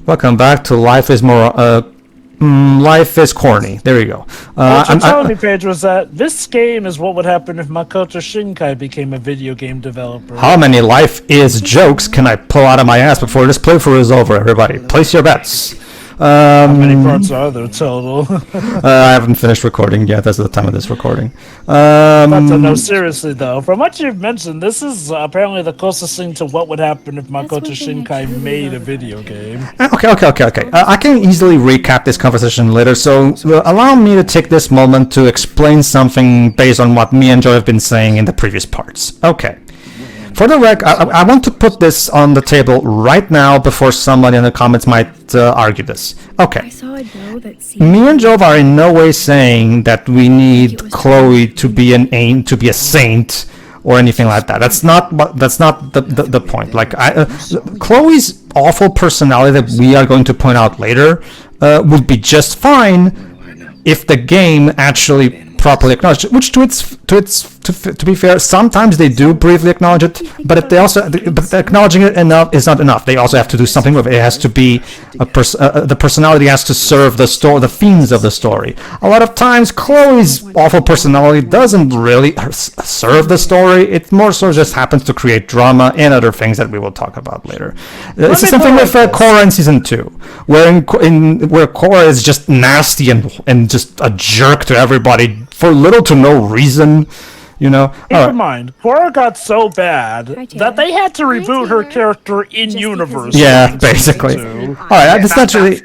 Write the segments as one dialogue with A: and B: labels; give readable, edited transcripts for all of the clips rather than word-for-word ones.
A: Welcome back to Life is More. Life is Corny. There you go.
B: What you're telling me, Pedro, is that this game is what would happen if Makoto Shinkai became a video game developer.
A: How many Life is jokes can I pull out of my ass before this playthrough is over, everybody? Place your bets.
B: How many parts are there total?
A: I haven't finished recording yet. That's the time of this recording.
B: No, seriously though, from what you've mentioned, this is apparently the closest thing to what would happen if Makoto Shinkai made a video game.
A: Okay. I can easily recap this conversation later, so allow me to take this moment to explain something based on what me and Joe have been saying in the previous parts. Okay. For the rec, I want to put this on the table right now before somebody in the comments might argue this. Okay. Me and Jove are in no way saying that we need Chloe to be a saint or anything like that. That's not the point. Like Chloe's awful personality that we are going to point out later would be just fine if the game actually properly acknowledged it, which to be fair, sometimes they do briefly acknowledge it, but acknowledging it enough is not enough. They also have to do something with it. It has to be the personality has to serve the story, the themes of the story. A lot of times, Chloe's awful personality doesn't really serve the story. It more so just happens to create drama and other things that we will talk about later. It's the same thing with Korra in season 2, where Korra is just nasty and just a jerk to everybody for little to no reason. You know,
B: keep in mind, Korra got so bad that they had to reboot her character in universe.
A: Yeah, basically. All right, that's naturally.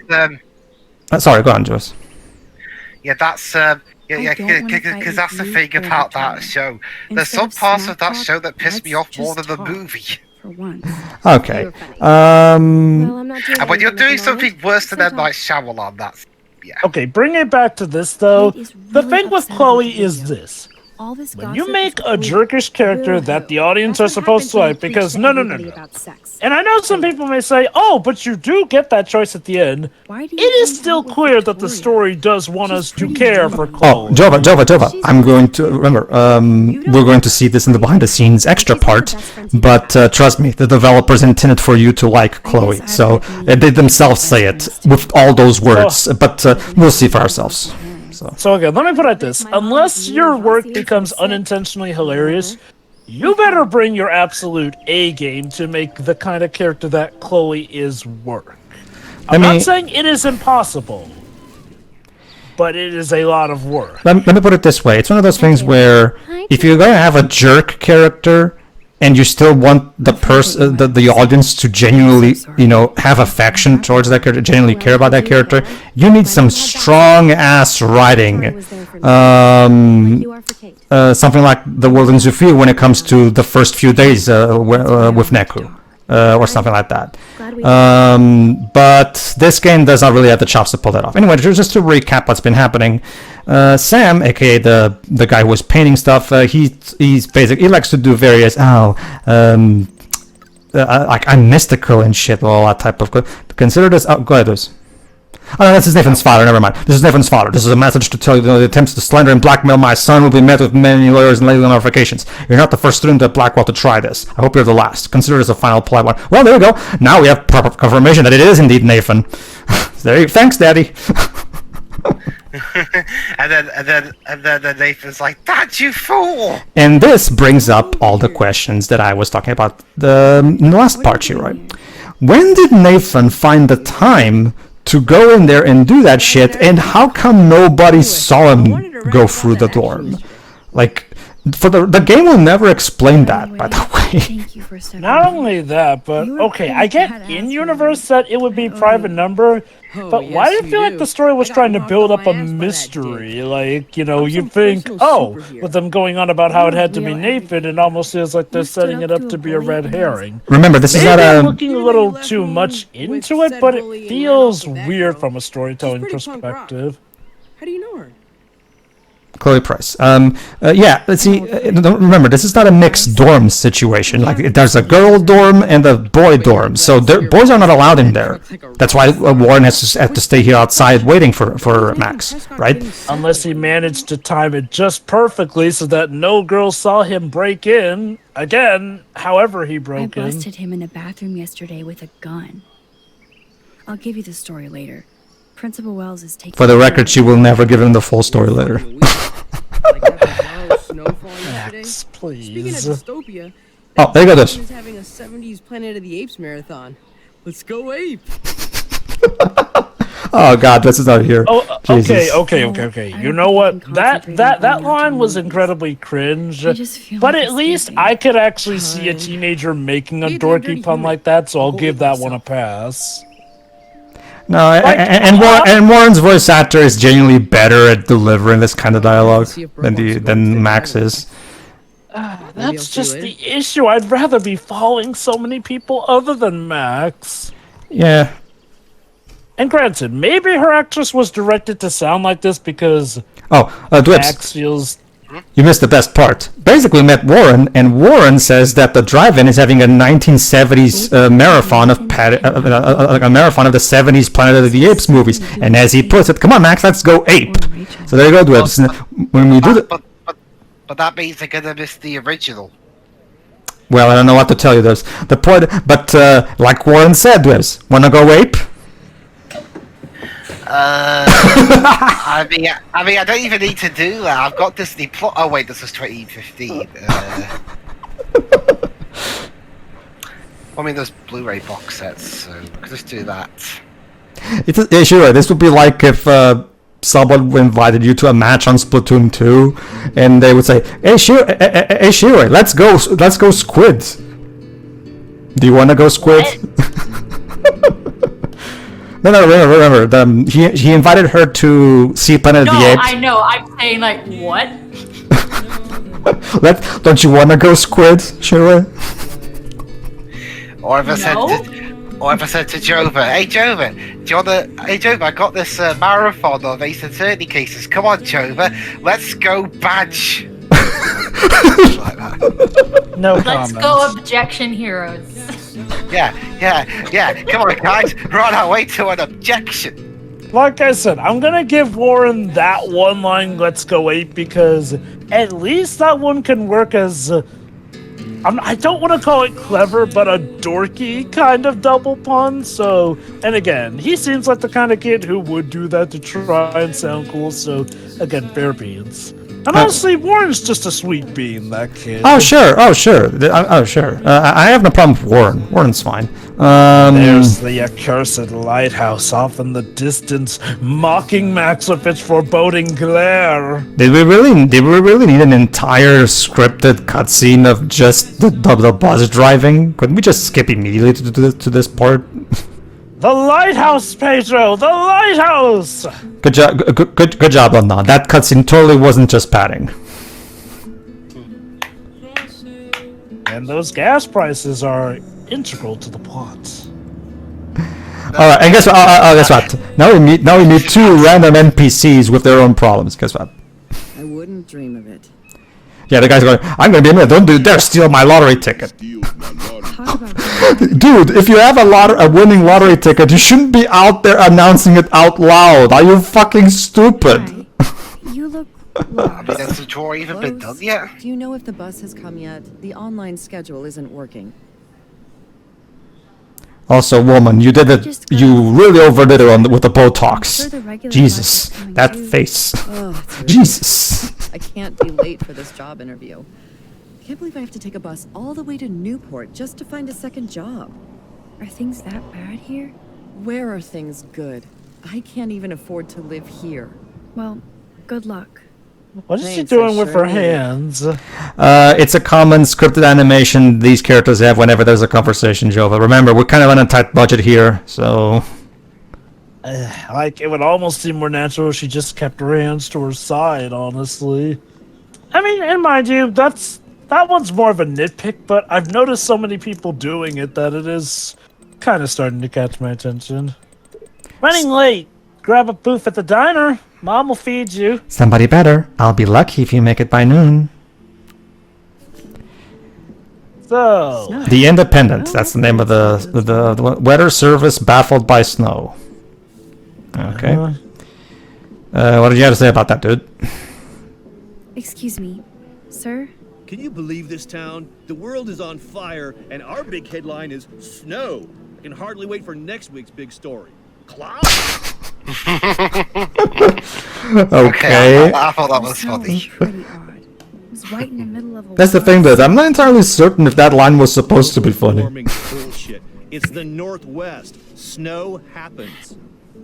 A: Sorry, go on, Joyce.
C: Yeah, that's because that's the thing about that show. There's some parts of that show that piss me off more than the movie.
A: Okay.
C: And when you're doing something worse than M. Night Shyamalan, that's
B: Okay, bring it back to this though. The thing with Chloe is this. When you make a jerkish character that the audience are supposed to like, because no. And I know some people may say, oh, but you do get that choice at the end. It is still clear that the story does want us to care for Chloe.
A: Oh, Jova, I'm going to, remember, we're going to see this in the behind-the-scenes extra part, but trust me, the developers intended for you to like Chloe, so they themselves say it with all those words, but we'll see for ourselves.
B: So again, let me put it like this. Unless your work becomes unintentionally hilarious, you better bring your absolute A game to make the kind of character that Chloe is work. I'm not saying it is impossible, but it is a lot of work.
A: Let me put it this way. It's one of those things where if you're going to have a jerk character and you still want the audience to genuinely, have affection towards that character, genuinely care about that character, you need some strong ass writing. Something like The World in Zufia when it comes to the first few days with Neku. Or something like that. But this game does not really have the chops to pull that off. Anyway, just to recap what's been happening, Sam, aka the guy who was painting stuff, he's basically, he likes to do various like I'm mystical and shit, all that type of. Consider this. Oh, go ahead, Liz. Oh, no, this is Nathan's father. Never mind. This is Nathan's father. This is a message to tell you the attempts to slander and blackmail my son will be met with many lawyers and legal ramifications. You're not the first student at Blackwell to try this. I hope you're the last. Consider this a final polite one. Well, there we go. Now we have proper confirmation that it is indeed Nathan. Thanks, Daddy.
C: and then Nathan's like, "Dad, you fool!"
A: And this brings up all the questions that I was talking about in the last part here, right? When did Nathan find the time to go in there and do that shit, and how come nobody saw him go through the dorm? Like, for the game will never explain that, by the way.
B: Not only that, but okay, I get in universe that it would be private number, but why do you feel like the story was trying to build up a mystery? Like, you think, with them going on about how it had to be Nathan, it almost feels like they're setting it up to be a red herring.
A: Remember, this is not
B: I'm looking a little too much into it, but it feels weird from a storytelling perspective.
D: How do you know her?
A: Chloe Price. Let's see. Remember, this is not a mixed dorm situation. Like, there's a girl dorm and a boy dorm, so boys are not allowed in there. That's why Warren has to stay here outside waiting for Max, right?
B: Unless he managed to time it just perfectly so that no girl saw him break in. Again, however he broke in.
E: I busted him in the bathroom yesterday with a gun.
D: I'll give you the story later. Principal Wells is taking...
A: For the record, she will never give him the full story later.
B: Max,
E: Speaking of
B: please.
E: dystopia,
A: Oh, there you go, this.
E: is having a 70s Planet of the Apes marathon. Let's go ape.
A: Oh god, this is not here.
B: Oh,
A: Jesus.
B: okay. You know what? That line was incredibly cringe. But at least I could actually see a teenager making a dorky pun like that, so I'll give that one a pass.
A: No, and Warren's voice actor is genuinely better at delivering this kind of dialogue than Max is.
B: That's just the issue. I'd rather be following so many people other than Max.
A: Yeah.
B: And granted, maybe her actress was directed to sound like this because
A: Dwips,
B: Max feels...
A: you missed the best part. Basically, we met Warren, and Warren says that the drive-in is having a 1970s marathon of a marathon of the 70s Planet of the Apes movies. And as he puts it, come on, Max, let's go ape. So there you go, Dwips. When we do the...
C: But that means they're gonna miss the original.
A: Well, I don't know what to tell you. There's the point, but like Warren said, Dwips, wanna go ape?
C: I mean, I don't even need to do that. I've got Disney Plus. Oh wait, this was 2015. I mean, there's Blu-ray box sets, so we could just do that.
A: Sure. This would be like if someone invited you to a match on Splatoon 2, and they would say, "Hey, Shiro, let's go Squid. Do you want to go Squid?" No, remember. He invited her to see Planet of the Apes.
F: I know. I'm saying like what?
A: Don't you want to go Squid, Shiro?
C: Or if I said to Jova, "Hey Jova, do you wanna? Hey Jova, I got this marathon of Ace Attorney cases. Come on, Jova, let's go badge." Like that.
B: No
F: Let's
B: comments.
F: go objection heroes.
C: Yeah. Come on, guys, we're on our way to an objection.
B: Like I said, I'm gonna give Warren that one line, "Let's go ape," because at least that one can work as... I don't want to call it clever, but a dorky kind of double pun, so... And again, he seems like the kind of kid who would do that to try and sound cool, so again, fair beans. And honestly, Warren's just a sweet bean, that kid.
A: Oh sure. I have no problem with Warren. Warren's fine.
B: There's the accursed lighthouse off in the distance, mocking Max with its foreboding glare.
A: Did we really need an entire scripted cutscene of just the bus driving? Couldn't we just skip immediately to this part?
B: The lighthouse, Pedro! The lighthouse!
A: Good job on that. That cutscene totally wasn't just padding.
B: And those gas prices are integral to the plot.
A: All right, and guess what? Now we meet two random NPCs with their own problems. Guess what?
E: I wouldn't dream of it.
A: Yeah, the guy's going, "I'm gonna be in there. Don't dare steal my lottery ticket." Dude, if you have a winning lottery ticket, you shouldn't be out there announcing it out loud. Are you fucking stupid?
D: You look
C: I mean, has the draw even been done yet?
G: Do you know if the bus has come yet? The online schedule isn't working.
A: Also, woman, you did it. You really overdid it with the Botox. Jesus, that face.
G: Oh, it's
A: Jesus.
G: I can't be late for this job interview. I can't believe I have to take a bus all the way to Newport just to find a second job.
D: Are things that bad here?
G: Where are things good? I can't even afford to live here.
D: Well, good luck.
B: What is she
G: Thanks, I
B: doing with
G: sure
B: her
G: will.
B: hands?
A: It's a common scripted animation these characters have whenever there's a conversation, Jova. Remember, we're kind of on a tight budget here, so...
B: Like, it would almost seem more natural if she just kept her hands to her side, honestly. I mean, and mind you, that one's more of a nitpick, but I've noticed so many people doing it that it is kind of starting to catch my attention. Running late. Grab a booth at the diner. Mom will feed you.
A: Somebody better. I'll be lucky if you make it by noon.
B: So,
A: The Independent. That's the name of the weather service baffled by snow. Okay. What did you have to say about that, dude?
D: Excuse me, sir?
H: Can you believe this town? The world is on fire, and our big headline is snow. I can hardly wait for next week's big story. clown.
A: Okay.
C: I thought that was
D: It sounds
C: funny.
D: pretty odd. It was right in the middle of a
A: That's the thing,
D: woods.
A: though. I'm not entirely certain if that line was supposed to be funny.
H: Warming bullshit. It's the Northwest. Snow happens.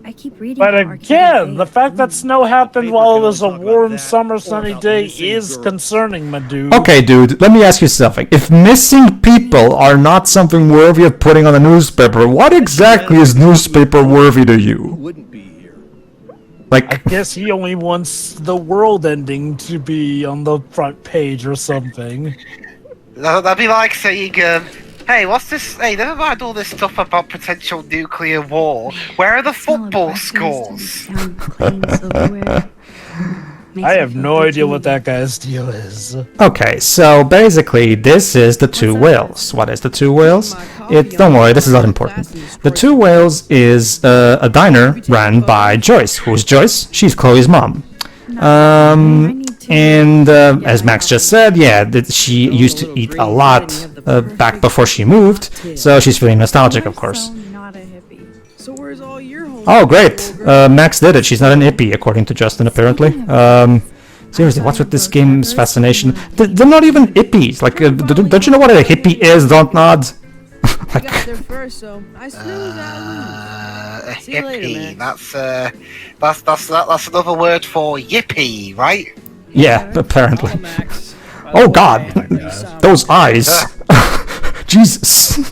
D: I keep reading.
B: But
D: how Arcadia
B: again,
D: Bay
B: the
D: is
B: fact that
D: ruined.
B: snow happened
H: paper
B: while it
H: can
B: was a
H: only talk about
B: warm
H: that
B: summer
H: or
B: sunny
H: about
B: day
H: missing
B: is
H: girls.
B: concerning, my dude.
A: Okay, dude, let me ask you something. If missing people are not something worthy of putting on a newspaper, what exactly is newspaper worthy to
H: Who
A: you?
H: wouldn't be here?
B: I
A: Like,
B: guess he only wants the world ending to be on the front page or something.
C: That'd be like saying, hey, what's this? Hey, never mind all this stuff about potential nuclear war. Where are the
D: Smell of
C: football
D: breakfast and
C: scores?
D: sound of clean silverware. Makes
B: I
D: me
B: have
D: feel
B: no
D: good
B: idea
D: to
B: what
D: eat.
B: that guy's deal is.
A: okay, so basically, this is the two whales. What is the two whales? Don't worry, this is not important. The two whales is a diner ran by Joyce. Who's Joyce? She's Chloe's mom. And as Max just said, yeah, she used to eat a lot back before she moved, so she's feeling nostalgic, of course.
D: So not a hippie.
E: So where's all your home?
A: Oh, great! Max did it. She's not an hippie, according to Justin, apparently. Seriously, what's with this game's fascination? They're not even hippies. Like, don't you know what a hippie is? Don't nod.
E: I got there first, so I snooze out.
C: A
E: See you later,
C: hippie.
E: Max.
C: That's another word for yippee, right?
A: Yeah, apparently.
E: Oh, Max.
A: Oh God, those eyes! Jesus.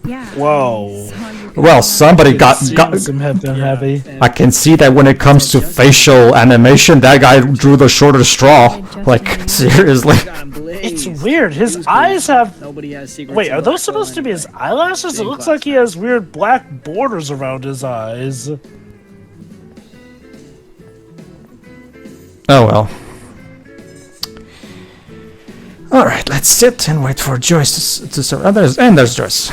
D: Yeah.
B: Whoa.
A: Well, somebody got.
B: Some heavy.
A: I can see that when it comes to facial animation, that guy drew the shorter straw. Like, seriously.
B: It's weird. His eyes have.
E: Nobody has secrets.
B: Wait, are those supposed to be his eyelashes? It looks like he has weird black borders around his eyes.
A: Oh well. Alright, let's sit and wait for Joyce to serve. And there's Joyce.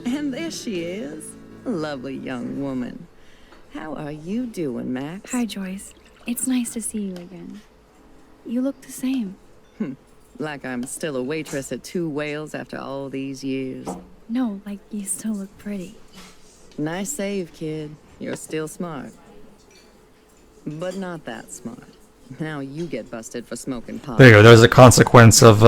G: And there she is. A lovely young woman. How are you doing, Max?
D: Hi, Joyce. It's nice to see you again. You look the same.
G: Like I'm still a waitress at Two Whales after all these years.
D: No, like you still look pretty.
G: Nice save, kid. You're still smart. But not that smart. Now you get busted for smoking pot.
A: There you go, there's a consequence of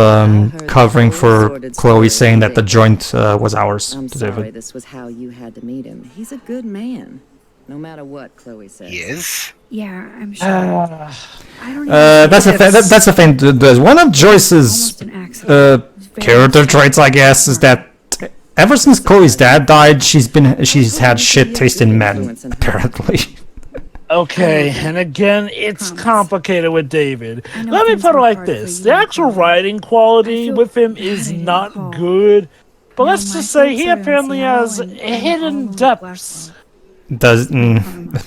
A: covering for Chloe saying that the joint was ours
G: I'm
A: to
G: sorry
A: David.
G: this was how you had to meet him. He's a good man. No matter what Chloe says.
C: He is.
D: Yeah, I'm sure. I don't even
A: That's the thing. There's one of Joyce's
D: almost an accident.
A: character traits, I guess, is that ever since Chloe's dad died, she's had shit taste in men, apparently.
B: Okay, and again, it's complicated with David.
D: I know
B: Let me
D: things
B: put it
D: are
B: like
D: hard for
B: this.
D: you,
B: The actual
D: Nicole.
B: writing
D: I
B: quality
D: feel
B: with him
D: bad
B: is
D: I didn't
B: not
D: call.
B: good. But
D: Now,
B: let's
D: my
B: just say
D: folks
B: he
D: are in
B: apparently
D: Seattle
B: has
D: and all
B: hidden
D: of them
B: depths.
A: Does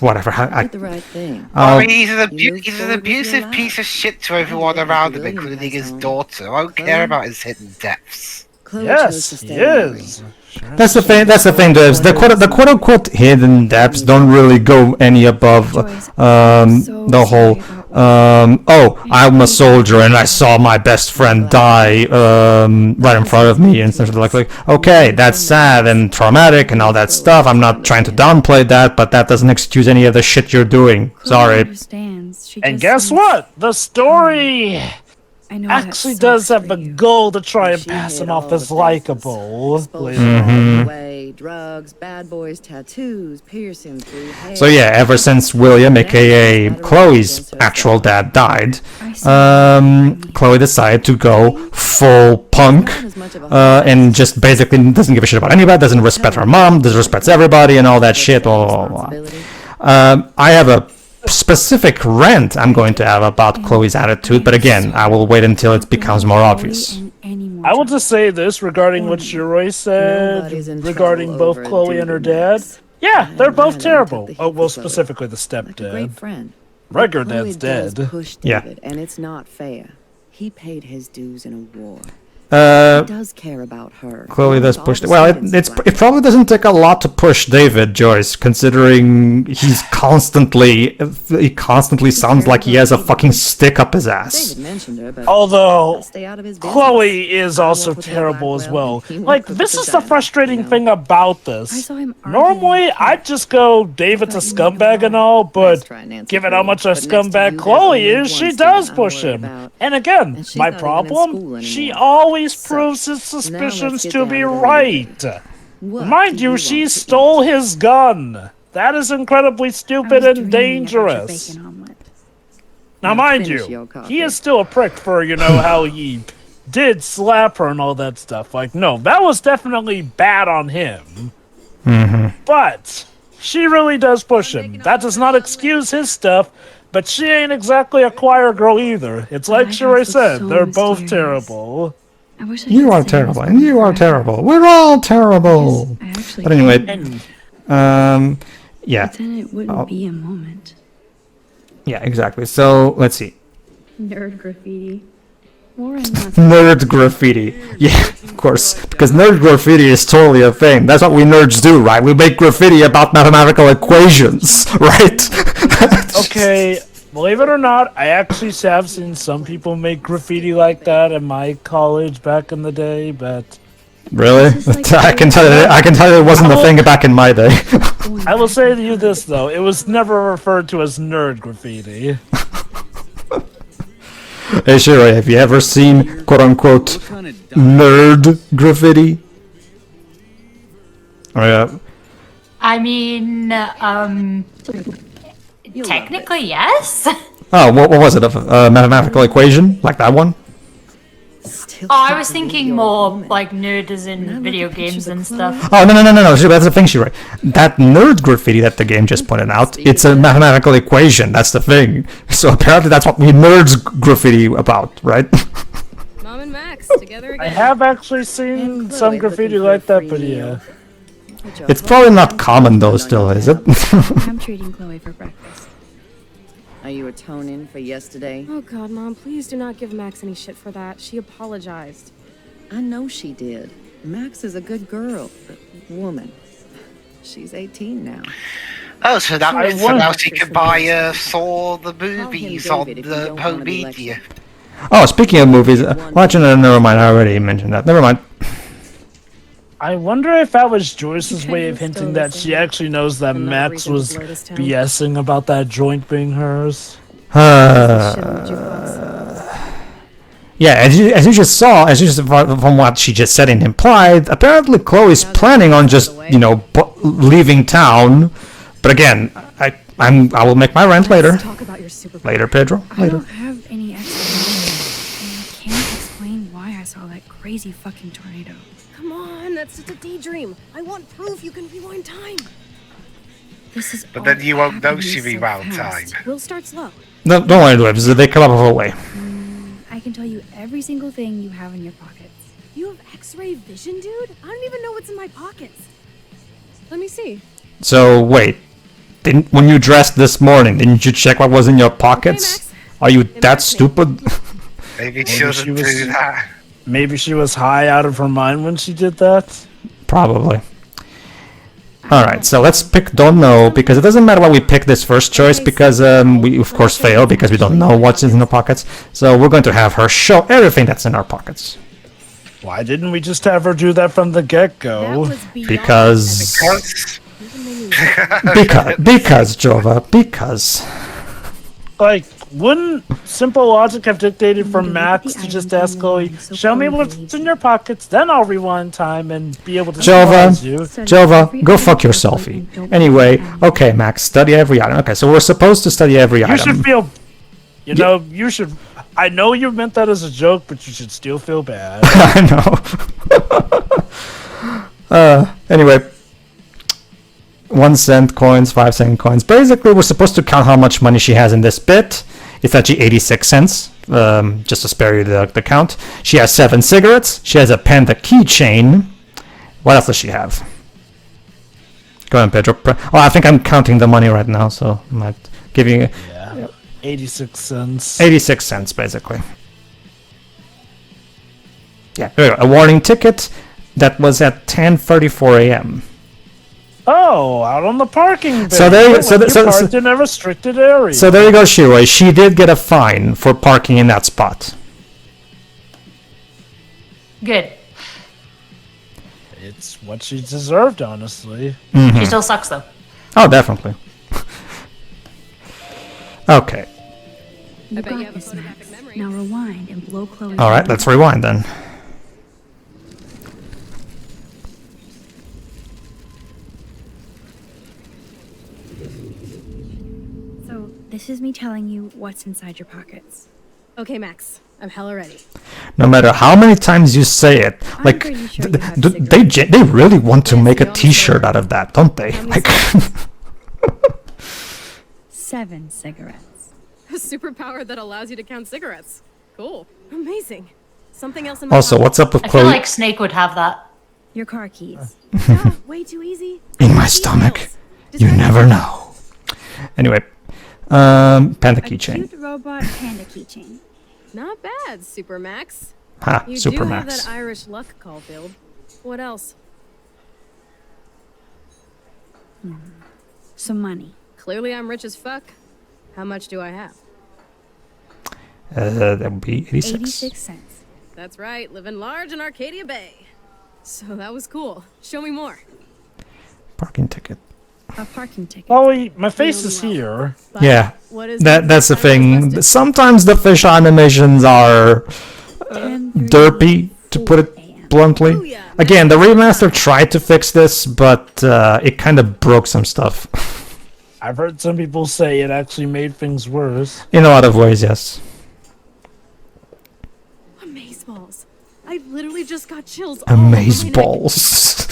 A: whatever.
G: Did the right thing.
C: I mean, he's an,
G: You moved
C: he's an
G: forward with your
C: abusive
G: life.
C: piece of shit to everyone around him, including his daughter. I don't care about his hidden depths.
G: Chloe chose
B: Yes,
G: to
B: he
G: stay angry.
B: is.
A: That's the thing. That's the thing. The quote unquote hidden depths don't really go any above
D: Joyce, I'm so
A: the whole.
D: sorry about
A: Oh, I'm a soldier and I saw my best friend die right in front of me and stuff like okay, that's sad and traumatic and all that stuff. I'm not trying to downplay that, but that doesn't excuse any of the shit you're doing.
D: Chloe
A: Sorry.
D: understands. She
B: And
D: just
B: guess
D: thinks-
B: what? The story
D: I know that
B: actually
D: sucks
B: does have
D: for
B: the
D: you.
B: goal to try and
G: She
B: pass
G: hit
B: him off
G: all
B: as
G: the
B: likable.
G: bases.
B: later
G: Exposure
B: on.
G: all the way, drugs, bad boys, tattoos, piercings through hair.
A: So yeah, ever since William, aka Chloe's actual dad, died,
D: I see.
A: Chloe decided to go full punk and just basically doesn't give a shit about anybody, doesn't respect her mom, disrespects everybody and all that shit. Blah, blah, blah, blah. I have a specific rant I'm going to have about Chloe's attitude, but again, I will wait until it becomes more obvious.
B: I will just say this regarding what Shiroi said
G: Nobody's in
B: regarding
G: trouble
B: both
G: over a
B: Chloe
G: dude
B: and her
G: with
B: dad.
G: Max.
B: Yeah, they're both
G: Riley
B: terrible.
G: took the
B: Oh,
G: heat
B: well,
G: for Chloe.
B: specifically the
G: Like a great
B: stepdad.
G: friend.
B: Regular
G: Chloe
B: dad's
G: does
B: dead.
G: push
A: Yeah.
G: David, and it's not fair. He paid his dues in a war. does care about her.
A: Chloe does push. Well, it probably doesn't take a lot to push David, Joyce, considering he constantly sounds like he has a fucking stick up his ass.
B: Although Chloe is also terrible as well. Like, this is the frustrating thing about this. Normally, I'd just go, David's a scumbag and all, but given how much a scumbag Chloe is, she does push him. And again, my problem, she always proves his suspicions to be right. Mind you, she stole his gun. That is incredibly stupid and dangerous. Now, mind you, he is still a prick for, how he did slap her and all that stuff. Like, no, that was definitely bad on him. But she really does push him. That does not excuse his stuff, but she ain't exactly a choir girl either. It's like Sherry said, they're both terrible.
A: You are terrible, and you are terrible. We're all terrible. But anyway, yeah.
D: But then it wouldn't be a moment.
A: Yeah, exactly. So let's see.
D: Nerd graffiti.
A: Nerd graffiti. Yeah, of course. Because nerd graffiti is totally a thing. That's what we nerds do, right? We make graffiti about mathematical equations, right?
B: Okay, believe it or not, I actually have seen some people make graffiti like that in my college back in the day, but...
A: Really? I can tell you it wasn't a thing back in my day.
B: I will say to you this, though. It was never referred to as nerd graffiti.
A: Hey, Shiro, have you ever seen, quote-unquote, nerd graffiti? Oh, yeah.
F: I mean, technically, yes.
A: Oh, what was it? A mathematical equation? Like that one?
F: Oh, I was thinking more like nerd as in video games and stuff.
A: Oh, no. That's the thing, Shiro. That nerd graffiti that the game just pointed out, it's a mathematical equation. That's the thing. So apparently that's what we nerds graffiti about, right?
E: Mom and Max together again.
B: I have actually seen some graffiti like that, but yeah.
A: It's probably not common though still, is it?
D: I'm treating Chloe for breakfast.
G: Are you atoning for yesterday?
E: Oh God, Mom, please do not give Max any shit for that. She apologized.
G: I know she did. Max is a good girl, woman. She's 18 now.
C: Oh, so that means now she can buy Saw the movies on the home media.
A: Oh, speaking of movies, never mind, I already mentioned that. Never mind.
B: I wonder if that was Joyce's way of hinting that she actually knows that Max was BSing about that joint being hers.
A: Yeah, as you just saw, from what she just said and implied, apparently Chloe's planning on just, leaving town. But again, I will make my rant later. Later, Pedro. Later.
D: I don't have any explanation. I can't explain why I saw that crazy fucking tornado.
E: Come on, that's just a daydream. I want proof you can rewind time.
D: This is
C: But then you won't know she rewound time.
E: We'll start slow.
A: No, don't worry, Dwebs. They come up with a way.
D: I can tell you every single thing you have in your pockets.
E: You have X-ray vision, dude? I don't even know what's in my pockets. Let me see.
A: So, wait. When you dressed this morning, didn't you check what was in your pockets? Are you that stupid?
C: Maybe she doesn't do that.
B: Maybe she was high out of her mind when she did that?
A: Probably. Alright, so let's pick don't know, because it doesn't matter why we pick this first choice, because we of course fail, because we don't know what's in our pockets. So we're going to have her show everything that's in our pockets.
B: Why didn't we just have her do that from the get-go?
A: Because Jova, because...
B: Like, wouldn't simple logic have dictated for Max to just ask Chloe, show me what's in your pockets, then I'll rewind time and be able to surprise you?
A: Jova, go fuck yourself. Anyway, okay, Max, study every item. Okay, so we're supposed to study every item.
B: You should feel... you should... I know you meant that as a joke, but you should still feel bad.
A: I know. Anyway... 1 cent coins, 5 cent coins. Basically, we're supposed to count how much money she has in this bit. It's actually 86 cents, just to spare you the count. She has 7 cigarettes. She has a panda keychain. What else does she have? Go ahead, Pedro. Oh, I think I'm counting the money right now, so I might give you...
B: Yeah, 86 cents.
A: 86 cents, basically. Yeah, there we go. A warning ticket that was at 10:34 a.m.
B: Oh, out on the parking bay.
A: So there,
B: You parked in a restricted area.
A: so there you go, Shiroi. She did get a fine for parking in that spot.
F: Good.
B: It's what she deserved, honestly.
F: She still sucks though.
A: Oh, definitely. Okay.
D: You
E: bet you
D: got
E: have a
D: this,
E: photographic
D: Max.
E: memory.
D: Now rewind and blow Chloe.
A: All right, let's rewind then.
D: So this is me telling you what's inside your pockets.
E: Okay, Max. I'm hella ready.
A: No matter how many times you say it,
D: I'm
A: like
D: pretty sure you have
A: they really want to
E: Yes,
A: make
E: we
A: a
E: all
A: T-shirt
E: know.
A: out of that, don't they?
E: How many
A: Like,
D: 7 cigarettes.
E: A superpower that allows you to count cigarettes. Cool. Amazing. Something else in my
A: also,
E: pocket.
A: what's up with
F: I feel
A: Chloe
F: like Snake would have that.
D: Your car keys.
E: Yeah, way too easy.
A: in my
E: Details.
A: stomach? You
E: Describe
A: never
E: it.
A: know. Anyway, panda
D: A
A: keychain.
D: cute robot panda keychain.
E: Not bad, Super Max.
A: Ha,
E: You
A: Super
E: do have
A: Max.
E: that Irish luck, Caulfield. What else?
D: Some money.
E: Clearly I'm rich as fuck. How much do I have?
A: That would be 86.
D: 86 cents.
E: That's right, living large in Arcadia Bay. So that was cool. Show me more.
A: Parking ticket.
D: A parking ticket.
B: Chloe, my face is here.
E: But
A: Yeah,
E: What is
A: that's the
E: I was
A: thing.
E: busted.
A: Sometimes the fish animations are
D: 10:30
A: derpy, to put it
D: a.m.
A: bluntly.
E: Booyah,
A: Again, the remaster tried to fix this, but it kind of broke some stuff.
B: I've heard some people say it actually made things worse.
A: In a lot of ways, yes.
E: Amazeballs. I literally just got chills all over my neck.
A: Amazeballs.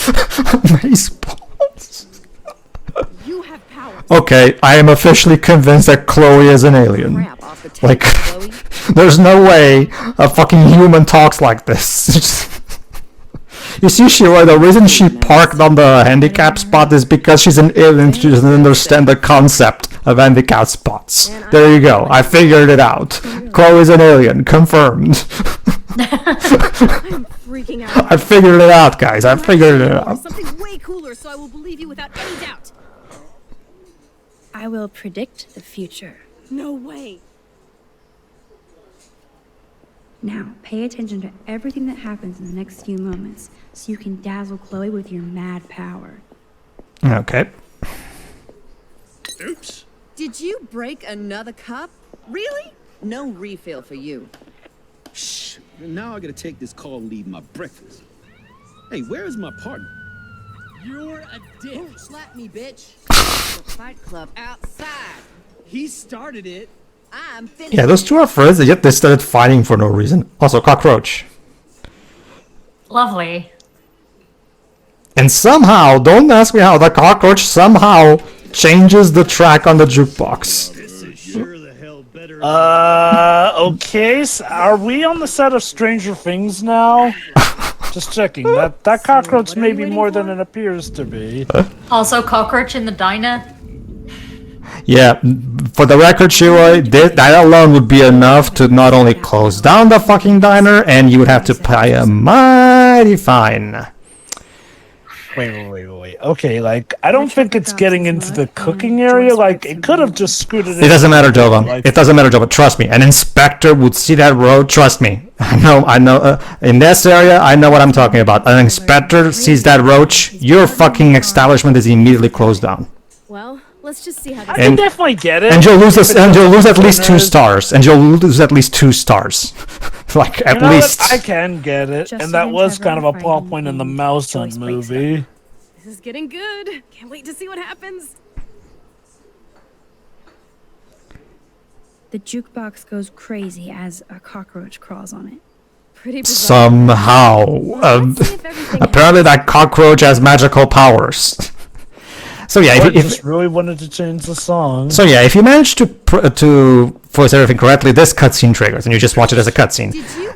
A: Amazeballs.
E: You have power.
A: Okay, I am officially convinced that Chloe is an alien.
G: Crap off the table,
A: Like,
G: Chloe.
A: there's no way a fucking human talks like this. You see, Shira, the reason she parked on the handicap spot is because she's an alien. She doesn't understand the concept of handicap spots. There you go. I figured it out. Chloe's an alien. Confirmed.
E: I'm freaking out.
A: I figured it out, guys. I figured it out.
E: Something way cooler, so I will believe you without any doubt.
D: I will predict the future.
E: No way.
D: Now, pay attention to everything that happens in the next few moments so you can dazzle Chloe with your mad power.
A: Okay.
H: Oops.
G: Did you break another cup? Really? No refill for you.
I: Shh. Now I gotta take this call and leave my breakfast. Hey, where is my partner?
J: You're a dick.
G: Don't slap me, bitch. The Fight Club outside.
J: He started it.
G: I'm finished.
A: Yeah, those two are friends, and yet they started fighting for no reason. Also, cockroach.
F: Lovely.
A: And somehow, don't ask me how, the cockroach somehow changes the track on the jukebox.
H: This is sure the hell better.
B: Okay, so are we on the set of Stranger Things now? Just checking. That cockroach may be more than it appears to be.
F: Also, cockroach in the diner.
A: Yeah, for the record, Shiroi, that alone would be enough to not only close down the fucking diner, and you would have to pay a mighty fine.
B: Wait. Okay, like, I don't think it's getting into the cooking area. Like, it could have just scooted
A: It doesn't matter, Jova.
B: Like,
A: It doesn't matter, Jova. Trust me. An inspector would see that road. Trust me. I know. In this area, I know what I'm talking about. An inspector sees that roach. Your fucking establishment is immediately closed down.
E: Well, let's just see how
B: I
E: this
B: can
A: And-
B: definitely get it.
A: And you'll lose
B: If it
A: and you'll lose at
B: doesn't
A: least 2
B: finish-
A: stars. And you'll lose at least 2 stars. Like, at
B: You know
A: least.
B: what? I can get it,
D: Just
B: and that
D: didn't
B: was
D: have
B: kind of a
D: her
B: plot
D: fighting
B: point in the
D: and
B: Mouse Hunt
D: Joyce breaks
B: movie.
E: This is getting good. Can't wait to see what happens.
D: The jukebox goes crazy as a cockroach crawls on it.
E: Pretty bizarre.
A: Somehow.
E: Let's see if everything
A: Apparently that cockroach has magical powers. So yeah,
B: I
A: if
B: just really wanted to change the song.
A: so yeah, if you manage to voice everything correctly, this cutscene triggers, and you just watch it as a cutscene.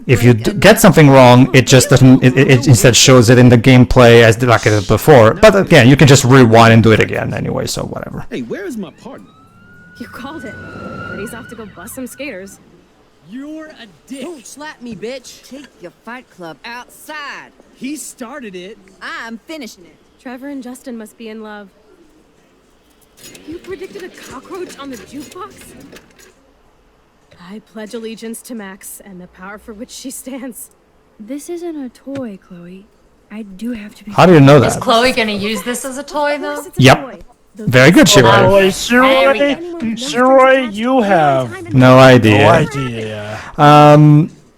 A: If you get something wrong, it just doesn't. It instead shows it in the gameplay as like it did before. But again, you can just rewind and do it again anyway. So whatever.
I: Hey, where is my partner?
E: You called it. But he's off to go bust some skaters.
J: You're a dick.
G: Don't slap me, bitch. Take your fight club outside.
J: He started it.
G: I'm finishing it.
E: Trevor and Justin must be in love. You predicted a cockroach on the jukebox? I pledge allegiance to Max and the power for which she stands.
D: This isn't a toy, Chloe. I do have to be.
A: How do you know
F: Is
A: that?
F: Chloe gonna use this as a toy though?
A: Yep. Very good, Shiroi.
B: Boy, Shiroi, you have
A: No
B: no
A: idea.
B: idea.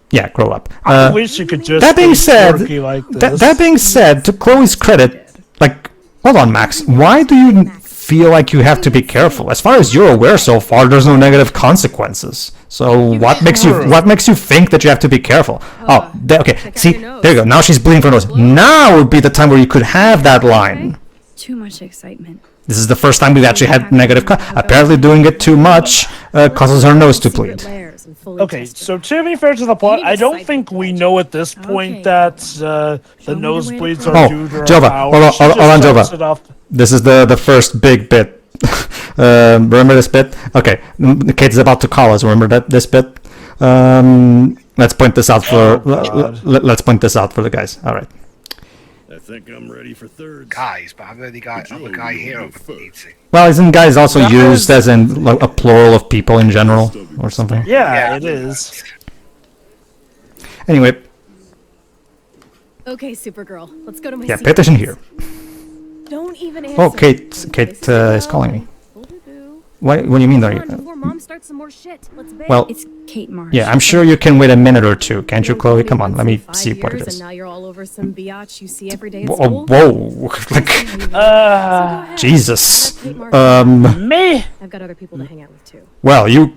A: Yeah, grow up.
B: I wish you could just
A: That being
B: be
A: said,
B: quirky like this.
A: that being said, to Chloe's credit, like, hold on, Max. Why do you feel like you have to be careful? As far as you're aware, so far, there's no negative consequences. So what makes you think that you have to be careful? Oh, okay. See, there you go. Now she's bleeding from her nose. Now would be the time where you could have that line.
D: Too much excitement.
A: This is the first time we've actually had negative. Apparently, doing it too much causes her nose to bleed.
B: Okay, so to be fair to the plot, I don't think we know at this point that the nosebleeds are due to her
A: Jova,
B: power.
A: hold on, Jova. This is the first big bit. Remember this bit? Okay, Kate is about to call us. Remember this bit? Let's point this out for. Let's point this out for the guys. All right.
H: I think I'm ready for thirds.
C: Guys, but I'm the guy here over eating.
A: Well, isn't guys also used as in like, a plural of people in general or something?
B: Yeah, it is.
A: Anyway.
E: Okay, Supergirl, let's go to my
A: Yeah,
E: seat.
A: pay attention here.
E: Don't even answer.
A: Oh, Kate is calling me. What do you mean, though?
E: Before Mom starts some more shit. Let's bail.
A: Well,
D: It's Kate Marsh.
A: yeah, I'm sure you can wait a minute or two, can't you, Chloe? Come on, let me see what it
E: And
A: is.
E: now you're all over some biatch you see every day at
A: Whoa,
E: school.
A: whoa. Like, Jesus.
B: Me?
E: I've got other people to hang out with too.
A: Well, you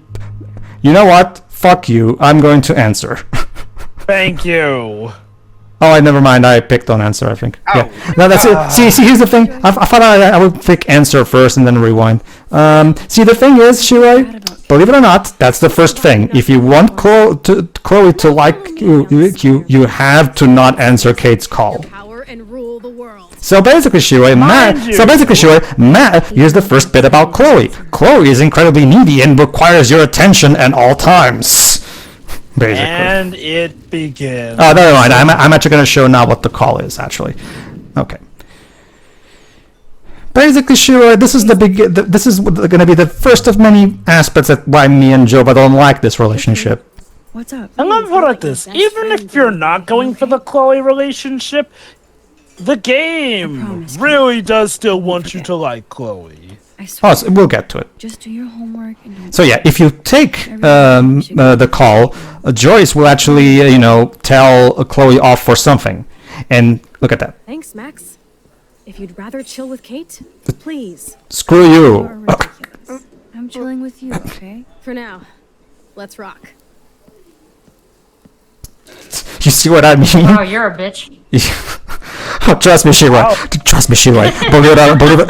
A: know what? Fuck you. I'm going to answer.
B: Thank you.
A: Oh, never mind. I picked on answer, I think. Yeah. No, that's it. See, here's the thing. I thought I would pick answer first and then rewind. See, the thing is, Shiroi, believe it or not, that's the first thing. If you want Chloe to like you have to not answer Kate's call.
E: Power and rule the world.
A: So basically, Shiroi, Matt, here's the first bit about Chloe. Chloe is incredibly needy and requires your attention at all times. Basically.
B: And it begins.
A: Oh, never mind. I'm actually going to show now what the call is, actually. Okay. Basically, Shiroi, this is this is going to be the first of many aspects that why me and Jova don't like this relationship.
D: What's up?
B: And let me put it this: even if you're not going for the Chloe relationship, the game really does still want you to like Chloe.
A: Oh, so we'll get to it.
D: Just do your homework and don't.
A: So yeah, if you take the call, Joyce will actually, tell Chloe off for something, and look at that.
E: Thanks, Max. If you'd rather chill with Kate, please.
A: Screw
D: You
A: you.
D: are ridiculous. I'm chilling with you, okay?
E: For now, let's rock.
A: You see what I mean?
F: Oh, you're a bitch.
A: Oh, trust me, Shiroi. Trust me, Shiroi. Believe it.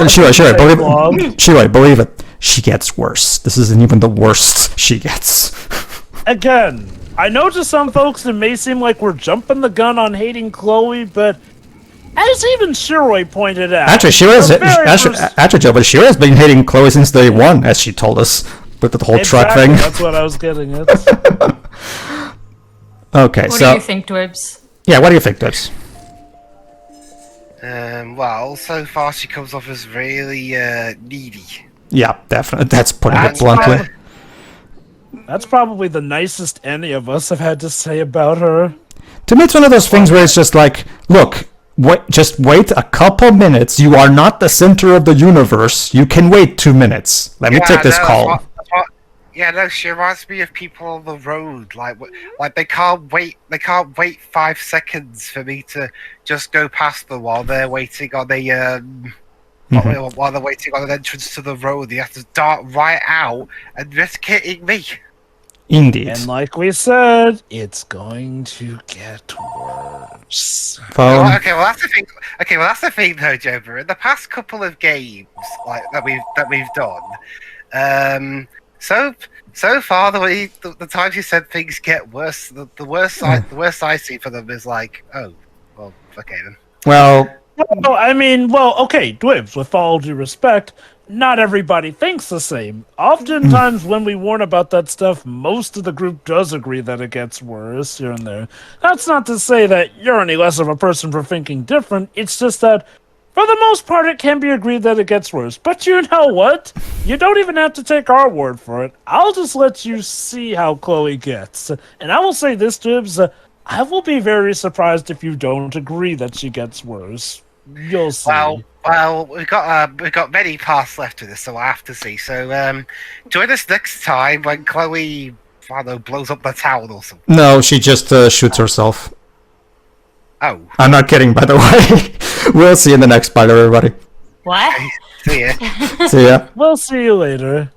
A: Shiroi. Believe it. She gets worse. This isn't even the worst she gets.
B: Again, I know to some folks it may seem like we're jumping the gun on hating Chloe, but as even Shiroi pointed out,
A: Actually, Shira's been hating Chloe since day one, as she told us with the whole truck thing.
B: That's what I was getting at.
A: Okay,
F: What
A: so
F: do you think, Dwibs?
A: yeah, what do you think, Dibs?
C: Well, so far she comes off as really needy.
A: Yeah, definitely. That's putting it bluntly.
B: That's probably the nicest any of us have had to say about her.
A: To me, it's one of those things where it's just like, look, just wait a couple minutes. You are not the center of the universe. You can wait 2 minutes. Let me take this call.
C: Yeah, no, she reminds me of people on the road. Like they can't wait. They can't wait 5 seconds for me to just go past them while they're waiting on while they're waiting on an entrance to the road. They have to dart right out and risk hitting me.
A: Indeed.
B: And like we said, it's going to get worse.
C: Okay, well that's the thing. Okay, well that's the thing, though, Jover. In the past couple of games, like that we've done, so far the times you said things get worse, the worst I see for them is like, oh, well, okay then.
A: Well,
B: okay, Dwibs, with all due respect, not everybody thinks the same. Oftentimes when we warn about that stuff, most of the group does agree that it gets worse here and there. That's not to say that you're any less of a person for thinking different, it's just that for the most part it can be agreed that it gets worse. But you know what? You don't even have to take our word for it. I'll just let you see how Chloe gets. And I will say this, Jibs, I will be very surprised if you don't agree that she gets worse. You'll see.
C: Well, we've got many parts left to this, so I have to see. So, join us next time when Chloe, I don't know, blows up the town or something.
A: No, she just shoots herself.
C: Oh.
A: I'm not kidding, by the way. We'll see you in the next part, everybody.
F: What?
C: See ya.
A: See ya.
B: We'll see you later.